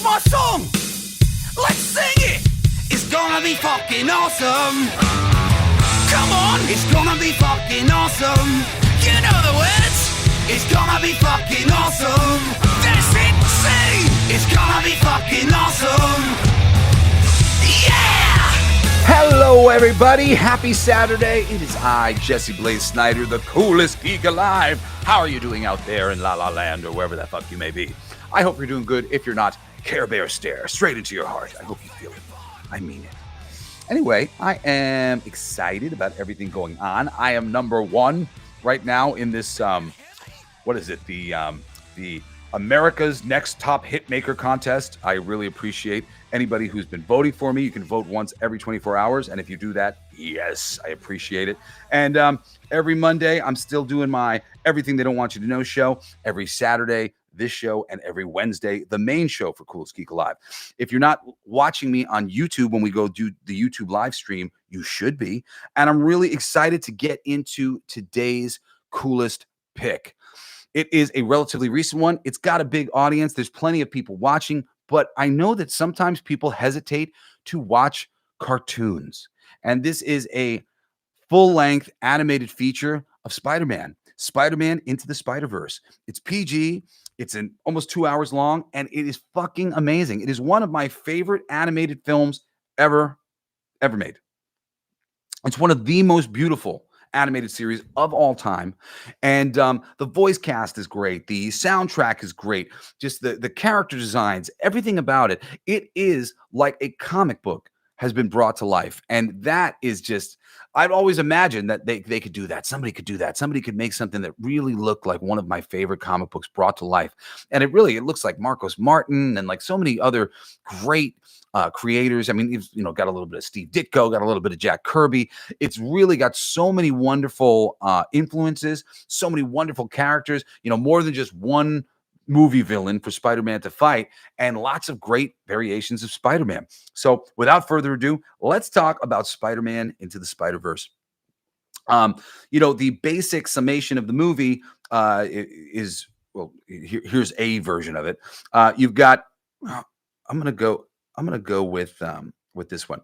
my song. Let's sing it. It's gonna be fucking awesome. Come on, it's gonna be fucking awesome. You know the words. It's gonna be fucking awesome. That's it, sing. It's gonna be fucking awesome. Yeah! Hello, everybody. Happy Saturday. It is I, Jesse Blaze Snyder, the coolest geek alive. How are you doing out there in La La Land or wherever the fuck you may be? I hope you're doing good. If you're not, Care Bear stare straight into your heart. I hope you feel it. I mean it. Anyway, I am excited about everything going on. I am number one right now in this, what is it? The America's Next Top Hitmaker contest. I really appreciate anybody who's been voting for me. You can vote once every 24 hours. And if you do that, yes, I appreciate it. And every Monday, I'm still doing my Everything They Don't Want You to Know show. Every Saturday, this show, and every Wednesday, the main show for Coolest Geek Alive. If you're not watching me on YouTube when we go do the YouTube live stream, you should be. And I'm really excited to get into today's coolest pick. It is a relatively recent one. It's got a big audience. There's plenty of people watching, but I know that sometimes people hesitate to watch cartoons. And this is a full-length animated feature of Spider-Man. Spider-Man Into the Spider-Verse. It's PG. It's almost 2 hours long, and it is fucking amazing. It is one of my favorite animated films ever made. It's one of the most beautiful animated series of all time. And the voice cast is great. The soundtrack is great. Just the character designs, everything about it. It is like a comic book has been brought to life. And that is just, I'd always imagined that they could do that. Somebody could do that. Somebody could make something that really looked like one of my favorite comic books brought to life. And it looks like Marcos Martin and like so many other great creators. I mean, it's, got a little bit of Steve Ditko, got a little bit of Jack Kirby. It's really got so many wonderful influences, so many wonderful characters, more than just one movie villain for Spider-Man to fight, and lots of great variations of Spider-Man. So without further ado, let's talk about Spider-Man Into the Spider-Verse. The basic summation of the movie is, well, here's a version of it. You've got, I'm going to go with this one.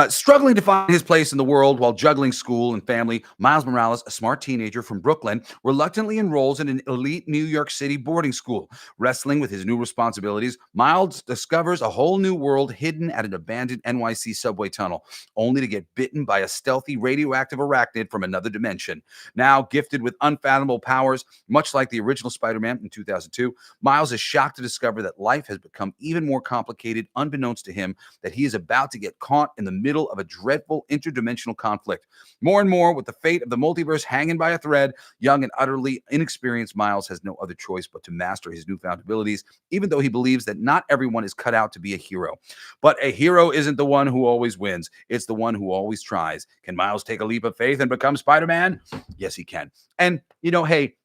Struggling to find his place in the world while juggling school and family, Miles Morales, a smart teenager from Brooklyn, reluctantly enrolls in an elite New York City boarding school. Wrestling with his new responsibilities, Miles discovers a whole new world hidden at an abandoned NYC subway tunnel, only to get bitten by a stealthy radioactive arachnid from another dimension. Now gifted with unfathomable powers, much like the original Spider-Man in 2002, Miles is shocked to discover that life has become even more complicated, unbeknownst to him, that he is about to get caught in the middle of a dreadful interdimensional conflict. More and more, with the fate of the multiverse hanging by a thread, young and utterly inexperienced Miles has no other choice but to master his newfound abilities, even though he believes that not everyone is cut out to be a hero. But a hero isn't the one who always wins. It's the one who always tries. Can Miles take a leap of faith and become Spider-Man? Yes, he can. And, hey,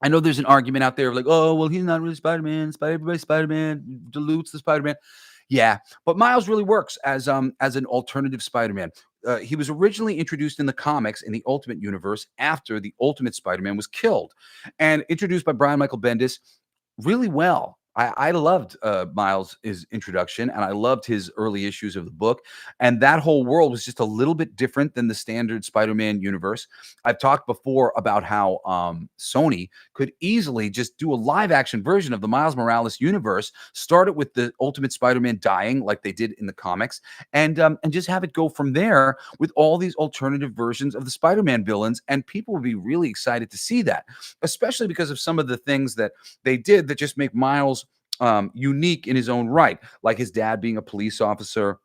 I know there's an argument out there of like, oh, well, he's not really Spider-Man. Everybody's Spider-Man dilutes the Spider-Man. Yeah, but Miles really works as an alternative Spider-Man. He was originally introduced in the comics in the Ultimate Universe after the Ultimate Spider-Man was killed, and introduced by Brian Michael Bendis really well. I loved Miles' introduction, and I loved his early issues of the book. And that whole world was just a little bit different than the standard Spider-Man universe. I've talked before about how Sony could easily just do a live-action version of the Miles Morales universe, start it with the Ultimate Spider-Man dying like they did in the comics, and just have it go from there with all these alternative versions of the Spider-Man villains. And people would be really excited to see that, especially because of some of the things that they did that just make Miles unique in his own right, like his dad being a police officer.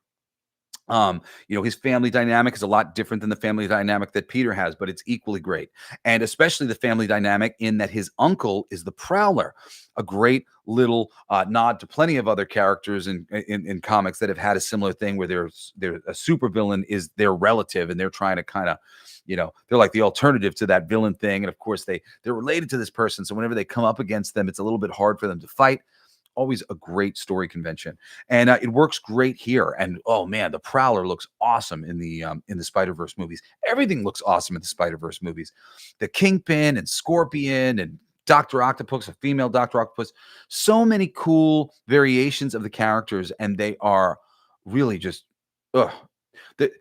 His family dynamic is a lot different than the family dynamic that Peter has, but it's equally great. And especially the family dynamic in that his uncle is the Prowler, a great little nod to plenty of other characters in comics that have had a similar thing where they're a supervillain is their relative, and they're trying to kind of, they're like the alternative to that villain thing. And of course they're related to this person. So whenever they come up against them, it's a little bit hard for them to fight. Always a great story convention, and it works great here. And oh man, the Prowler looks awesome in the Spider-Verse movies. Everything looks awesome in the Spider-Verse movies. The Kingpin and Scorpion and Dr. Octopus, a female Dr. Octopus. So many cool variations of the characters, and they are really just ugh. The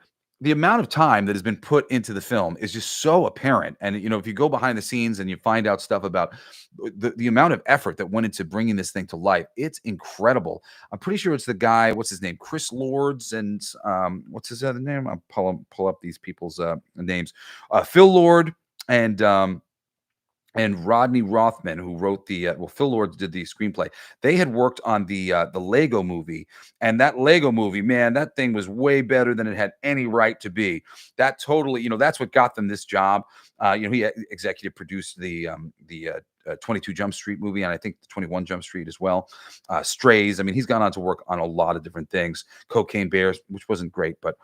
the amount of time that has been put into the film is just so apparent. And if you go behind the scenes and you find out stuff about the amount of effort that went into bringing this thing to life, it's incredible. I'm pretty sure it's the guy, what's his name? Chris Lords, and what's his other name? I'll pull up these people's names. Phil Lord and Rodney Rothman, who wrote Phil Lord did the screenplay. They had worked on the Lego movie, and that Lego movie, man, that thing was way better than it had any right to be. That totally, that's what got them this job. He executive produced the 22 Jump Street movie, and I think the 21 Jump Street as well. Strays. I mean, he's gone on to work on a lot of different things. Cocaine Bears, which wasn't great, but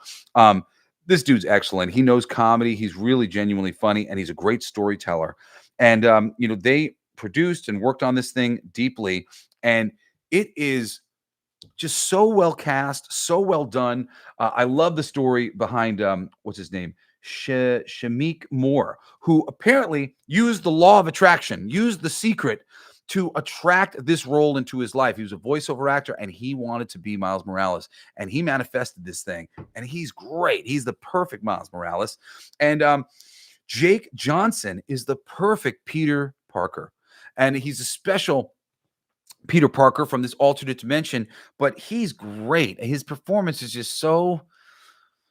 this dude's excellent. He knows comedy. He's really genuinely funny, and he's a great storyteller. And they produced and worked on this thing deeply, and it is just so well cast, so well done. I love the story behind what's his name, Shamik Moore, who apparently used the law of attraction, used the secret to attract this role into his life. He was a voiceover actor, and he wanted to be Miles Morales, and he manifested this thing, and he's great. He's the perfect Miles Morales, and Jake Johnson is the perfect Peter Parker, and he's a special Peter Parker from this alternate dimension, but he's great. His performance is just so,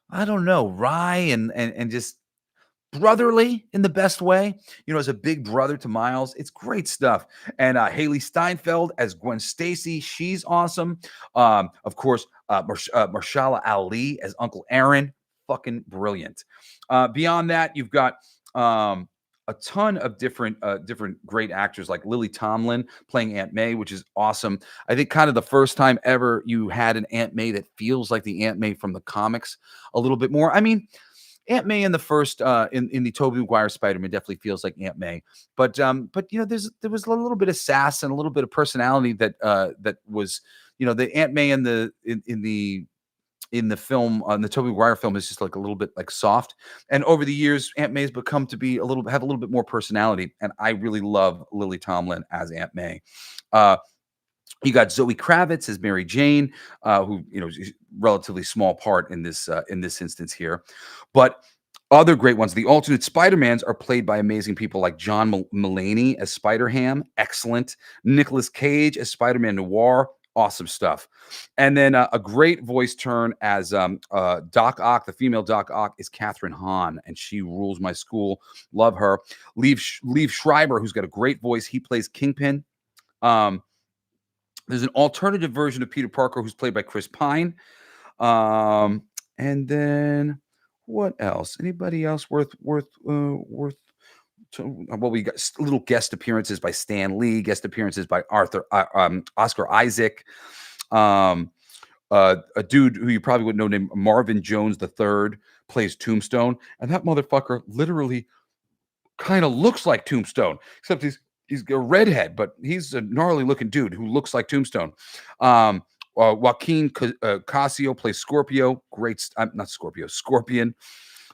I don't know, wry and just brotherly in the best way, as a big brother to Miles. It's great stuff. And Haley Steinfeld as Gwen Stacy, she's awesome. Of course, Marshala Ali as Uncle Aaron, fucking brilliant. Beyond that, you've got a ton of different great actors, like Lily Tomlin playing Aunt May, which is awesome. I think kind of the first time ever you had an Aunt May that feels like the Aunt May from the comics a little bit more. I mean, Aunt May in the first in the Tobey Maguire Spider-Man definitely feels like Aunt May, but there was a little bit of sass and a little bit of personality that was, the Aunt May in the film, on the Tobey Maguire film, is just like a little bit like soft. And over the years, Aunt May's become to be have a little bit more personality. And I really love Lily Tomlin as Aunt May. You got Zoe Kravitz as Mary Jane, who is a relatively small part in this instance here, but other great ones. The alternate Spider-Mans are played by amazing people like John Mulaney as Spider-Ham, excellent. Nicolas Cage as Spider-Man Noir, awesome stuff. And then a great voice turn as Doc Ock, the female Doc Ock, is Catherine Hahn, and she rules my school. Love her. Liev Schreiber, who's got a great voice, he plays Kingpin. There's an alternative version of Peter Parker who's played by Chris Pine. And then what else? Anybody else worth? Well, we got little guest appearances by Stan Lee, guest appearances by Oscar Isaac, a dude who you probably wouldn't know named Marvin Jones III plays Tombstone, and that motherfucker literally kind of looks like Tombstone, except he's a redhead, but he's a gnarly looking dude who looks like Tombstone. Joaquin Casio plays Scorpio. Not Scorpio, Scorpion.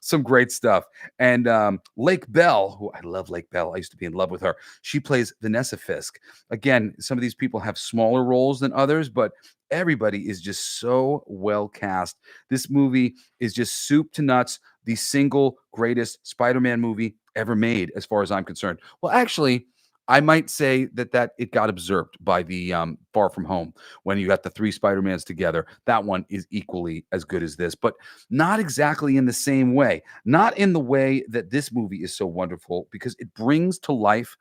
Some great stuff. And Lake Bell, who I love Lake Bell. I used to be in love with her. She plays Vanessa Fisk. Again, some of these people have smaller roles than others, but everybody is just so well cast. This movie is just soup to nuts, the single greatest Spider-Man movie ever made, as far as I'm concerned. Well, actually, I might say that it got observed by the Far From Home when you got the three Spider-Mans together. That one is equally as good as this, but not exactly in the same way. Not in the way that this movie is so wonderful, because it brings to life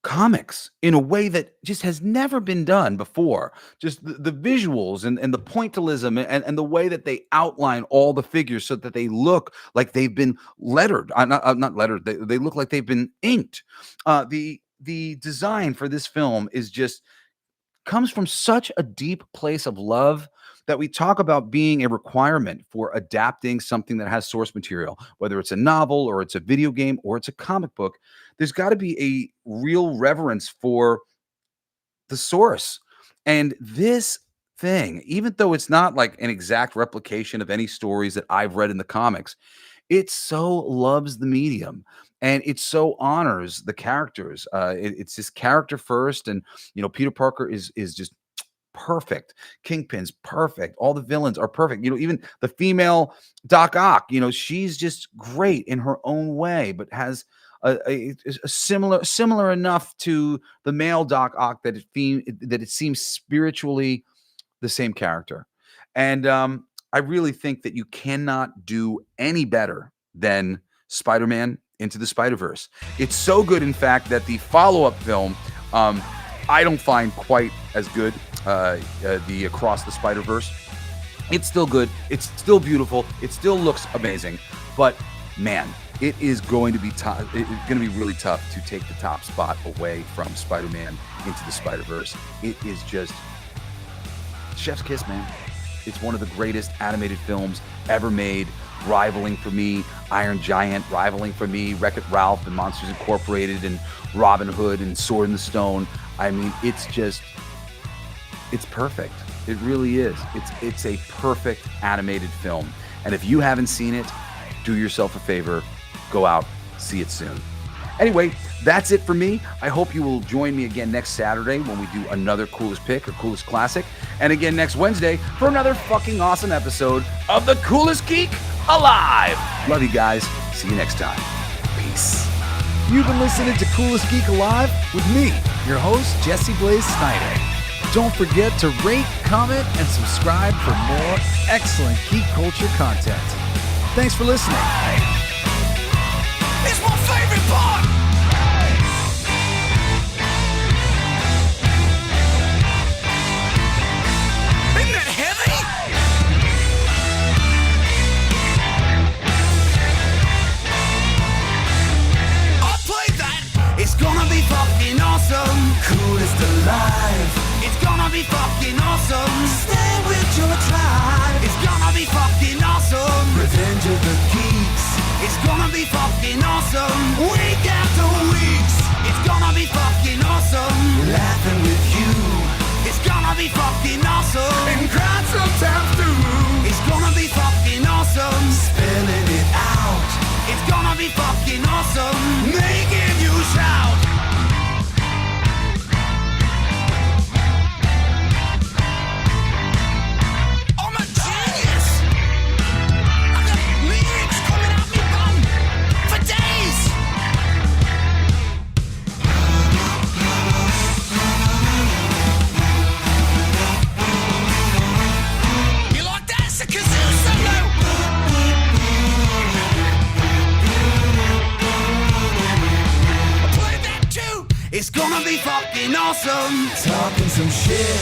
comics in a way that just has never been done before. Just the visuals and the pointillism and the way that they outline all the figures so that they look like they've been lettered. Not lettered. They look like they've been inked. The design for this film comes from such a deep place of love that we talk about being a requirement for adapting something that has source material, whether it's a novel or it's a video game or it's a comic book. There's got to be a real reverence for the source. And this thing, even though it's not like an exact replication of any stories that I've read in the comics, It so loves the medium, and it so honors the characters. It's just character first, and Peter Parker is just perfect. Kingpin's perfect. All the villains are perfect. Even the female Doc Ock, she's just great in her own way, but has a similar enough to the male Doc Ock that it seems spiritually the same character. And I really think that you cannot do any better than Spider-Man Into the Spider-Verse. It's so good, in fact, that the follow-up film I don't find quite as good. The Across the Spider-Verse. It's still good. It's still beautiful. It still looks amazing. But man, it is going to be tough. It's going to be really tough to take the top spot away from Spider-Man Into the Spider-Verse. It is just chef's kiss, man. It's one of the greatest animated films ever made, rivaling for me Iron Giant, rivaling for me Wreck-It Ralph and Monsters Incorporated and Robin Hood and Sword in the Stone. I mean, it's perfect. It really is. It's a perfect animated film. And if you haven't seen it, do yourself a favor. Go out, see it soon. Anyway, that's it for me. I hope you will join me again next Saturday when we do another Coolest Pick or Coolest Classic. And again next Wednesday for another fucking awesome episode of the Coolest Geek Alive. Love you guys. See you next time. Peace. You've been listening to Coolest Geek Alive with me, your host, Jesse Blaze Snyder. Don't forget to rate, comment, and subscribe for more excellent geek culture content. Thanks for listening. It's my favorite part. Isn't that heavy? I'll play that. It's gonna be fucking awesome. Coolest alive. It's gonna be fucking awesome. Stay with your tribe. It's gonna be fucking awesome. Revenge of the Geeks. It's gonna be fucking awesome. Week after weeks. It's gonna be fucking awesome. Laughing with you. It's gonna be fucking awesome. And crying sometimes too. It's gonna be fucking awesome. Spelling it out. It's gonna be fucking awesome. Making you shout. It's gonna be fucking awesome. Talking some shit.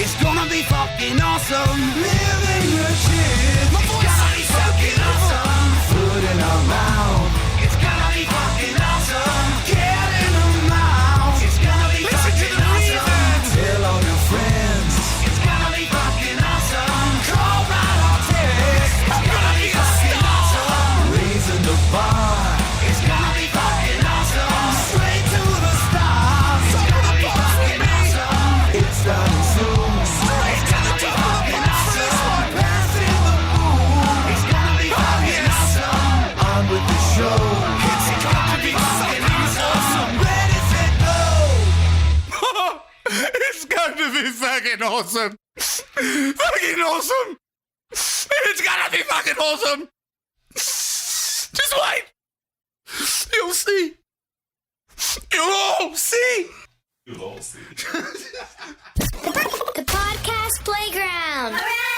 It's gonna be fucking awesome. Living legit. My voice is gonna be fucking awesome. Food in our mouth. It's gonna be fucking awesome. Get in the mouth. It's gonna be fucking awesome. Tell all your friends. It's gonna be fucking awesome. Call right or text. It's gonna be fucking awesome. Raising the bar. It's gonna be fucking awesome. Straight to the stars. It's gonna be fucking awesome. It's starting soon. It's gonna be fucking awesome. Passing the moon. It's gonna be fucking awesome. On with the show. It's gonna be fucking awesome. Ready, set, go. It's gonna be fucking awesome. Fucking awesome. It's gonna be fucking awesome. Just wait. You'll see. You'll all see. You'll all see. The Podcast Playground. Hooray!